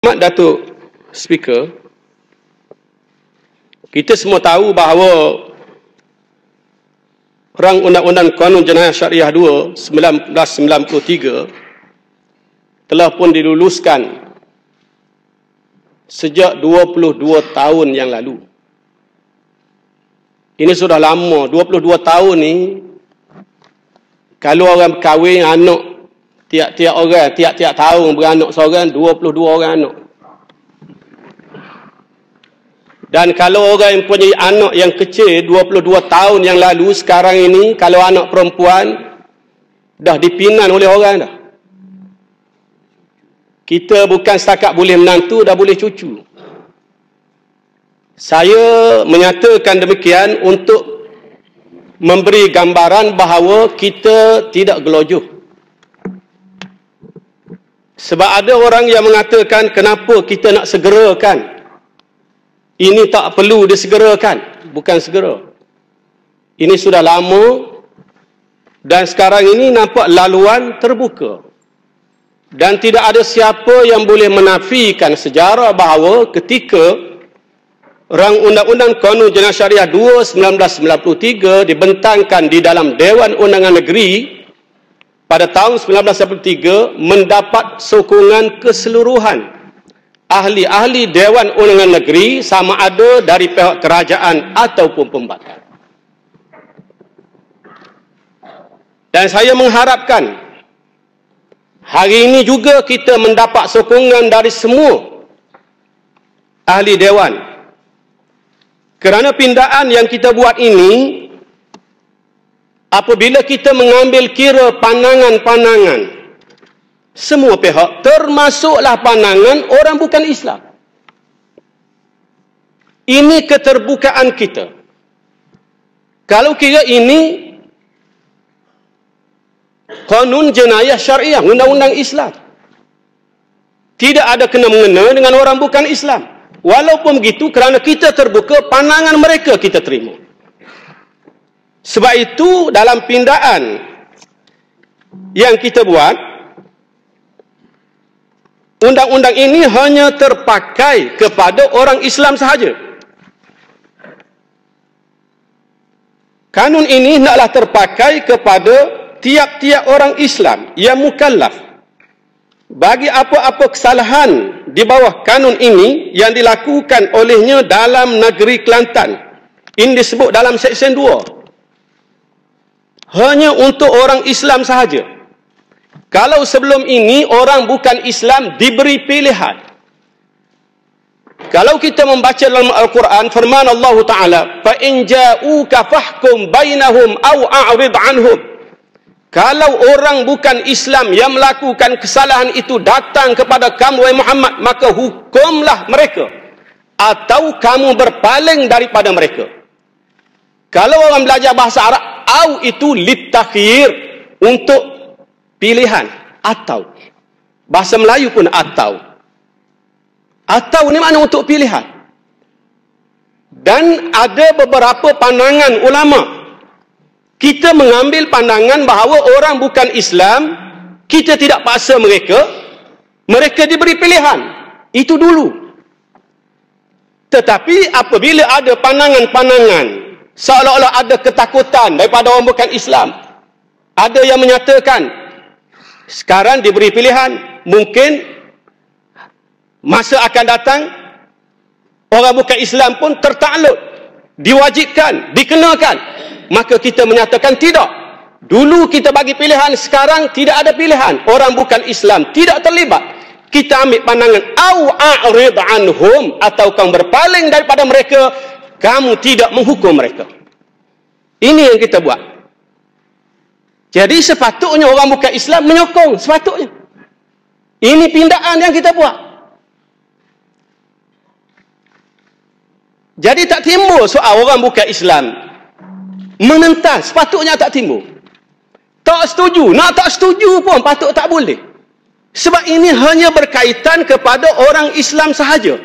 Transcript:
Datuk Speaker, kita semua tahu bahawa Rang Undang-Undang Kanun Jenayah Syariah 2 1993 telah pun diluluskan sejak 22 tahun yang lalu. Ini sudah lama, 22 tahun ni, kalau orang berkahwin anak tiap-tiap orang, tiap-tiap tahun beranak seorang, 22 orang anak. Dan kalau orang yang punya anak yang kecil 22 tahun yang lalu, sekarang ini kalau anak perempuan dah dipinan oleh orang dah. Kita bukan setakat boleh menantu, dah boleh cucu. Saya menyatakan demikian untuk memberi gambaran bahawa kita tidak gelojoh. Sebab ada orang yang mengatakan kenapa kita nak segerakan. Ini tak perlu disegerakan. Bukan segera. Ini sudah lama dan sekarang ini nampak laluan terbuka. Dan tidak ada siapa yang boleh menafikan sejarah bahawa ketika Rang Undang-Undang Kanun Jenayah Syariah 2 1993 dibentangkan di dalam Dewan Undangan Negeri pada tahun 1993 mendapat sokongan keseluruhan ahli-ahli Dewan Undangan Negeri sama ada dari pihak kerajaan ataupun pembatan. Dan saya mengharapkan hari ini juga kita mendapat sokongan dari semua ahli Dewan. Kerana pindaan yang kita buat ini, apabila kita mengambil kira pandangan-pandangan semua pihak, termasuklah pandangan orang bukan Islam. Ini keterbukaan kita. Kalau kira ini kanun jenayah syariah, undang-undang Islam, tidak ada kena-mengena dengan orang bukan Islam. Walaupun begitu, kerana kita terbuka, pandangan mereka kita terima. Sebab itu dalam pindaan yang kita buat, undang-undang ini hanya terpakai kepada orang Islam sahaja. Kanun ini hendaklah terpakai kepada tiap-tiap orang Islam yang mukallaf. Bagi apa-apa kesalahan di bawah kanun ini yang dilakukan olehnya dalam negeri Kelantan, ini disebut dalam Seksyen 2. Hanya untuk orang Islam sahaja. Kalau sebelum ini orang bukan Islam diberi pilihan. Kalau kita membaca dalam Al-Quran, firman Allah Ta'ala, فَإِنْ جَاءُوكَ فَحْكُمْ بَيْنَهُمْ أَوْ أَعْرِضْ عَنْهُمْ. Kalau orang bukan Islam yang melakukan kesalahan itu datang kepada kamu, wahai Muhammad, maka hukumlah mereka. Atau kamu berpaling daripada mereka. Kalau orang belajar bahasa Arab, au itu litakhir, untuk pilihan. Atau. Bahasa Melayu pun atau. Atau ni makna untuk pilihan. Dan ada beberapa pandangan ulama. Kita mengambil pandangan bahawa orang bukan Islam, kita tidak paksa mereka. Mereka diberi pilihan. Itu dulu. Tetapi apabila ada pandangan-pandangan seolah-olah ada ketakutan daripada orang bukan Islam. Ada yang menyatakan, sekarang diberi pilihan, mungkin masa akan datang, orang bukan Islam pun tertakluk, diwajibkan, dikenakan. Maka kita menyatakan tidak. Dulu kita bagi pilihan, sekarang tidak ada pilihan. Orang bukan Islam tidak terlibat. Kita ambil pandangan, au a'rid anhum, atau kamu berpaling daripada mereka, kamu tidak menghukum mereka. Ini yang kita buat. Jadi sepatutnya orang bukan Islam menyokong, sepatutnya. Ini pindaan yang kita buat. Jadi tak timbul soal orang bukan Islam menentang, sepatutnya tak timbul. Tak setuju, nak tak setuju pun patut tak boleh. Sebab ini hanya berkaitan kepada orang Islam sahaja.